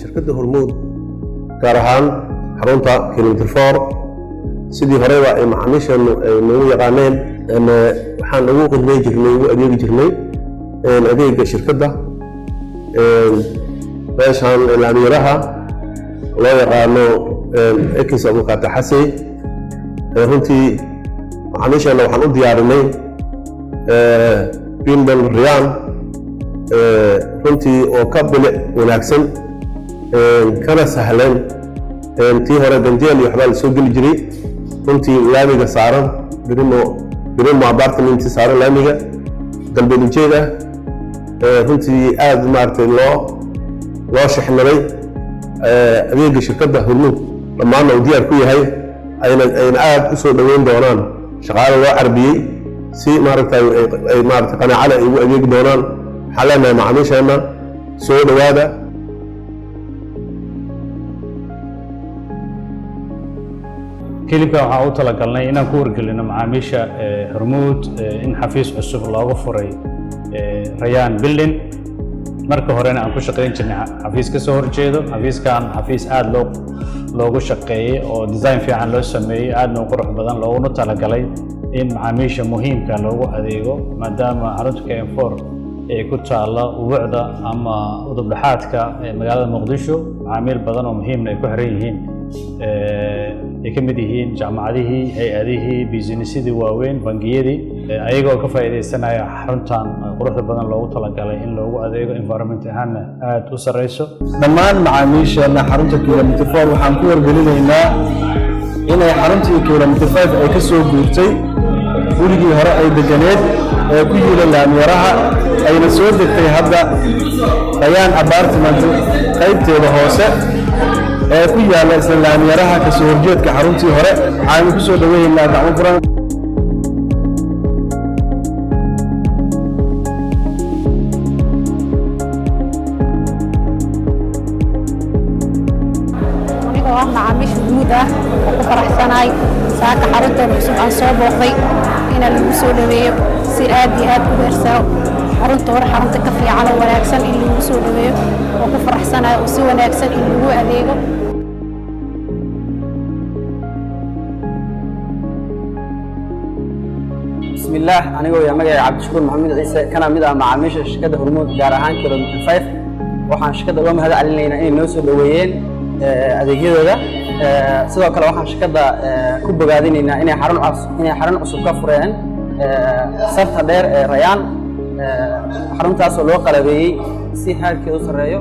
shirkadda Hormuud gaar ahaan xarunta kilometer 4 sidii horeba ay macaamiisheenu ay nagu yaqaaneen waxaan ugu qodbay jirnay ugu adeegi jirnay adeegga shirkadda meeshaan laamiyadaha loo yaqaano ekis abukaata xasay runtii macaamiisheena waxaan u diyaarinay Bindal Rayaan runtii oo ka bilic wanaagsan kana sahlan tii hore ganjeel iyo waxbaa la soo geli jiray runtii laamiga saaran birimo apartment saaran laamiga galbeedjeeda runtii aad maartay loo shixnay adeegga shirkadda Hormuud dhammaan uu diyaar ku yahay ayna aad u soo dhaweyn doonaan shaqaale loo carbiyay si maartay ay maartay qanaacada ay ugu adeegi doonaan xalana macaamiisheena soo dhawaada كليبكا waxaa u talagalnay inaan ku wargelino macaamiisha Hormuud in xafiis cusub loogu furay Rayaan Building marka horena aan ku shaqeyn jirnay xafiis ka soo horjeedo xafiiskan xafiis aad loogu shaqeeyay oo design fiican loo sameeyay aadna u qurux badan loogu talagalay in macaamiisha muhiimka loogu adeego maadaama xarunta KM4 ee ku taala ubuucda ama udub dhaxaadka magaalada Muqdisho macaamiil badan oo muhiim ay ku xiran yihiin ay ka mid yihiin jaamacadihii hay'adihii businessidii waaweyn bangiyadii ayagoo ka faa'iideysanaya xaruntan quruxda badan loogu talagalay in loogu adeego environment ahaanna aad u sareyso dhammaan macaamiisheena xarunta kilometer 4 waxaan ku wargelinaynaa inay xaruntii kilometer 5 ay ka soo guurtay gurigii hore ay deganeed ee ku yiila laamiyaraha ayna soo degtay hadda Rayaan apartment qaybteeda hoose ee ku yaala isla laamiyaraha ka soo horjeedka xaruntii hore waxaan ku soo dhaweeynaa gacmo furan macaamiish Hormuud ah oo ku faraxsanahay saaka xarunta cusub aan soo booqday in lagu soo dhaweeyo si aad iyo aad u heersan xarunta hore xarunta ka fiican oo wanaagsan in lagu soo dhaweeyo oo ku faraxsanahay oo si wanaagsan in lagu adeego بسم الله أنا ويا مجا عبد الشكور محمد عيسى كان مدة مع عميش الشركة Hormuud جارهان كيلومتر 5 وحن الشركة وهم هذا علينا إن نوصل دوين adeegyada sidoo kale waxaan shirkadda ku bogaadinaynaa inay xarun cusub ka fureen sarta dheer ee Rayaan xaruntaas oo loo qalabeeyay si heerkeedu sareeyo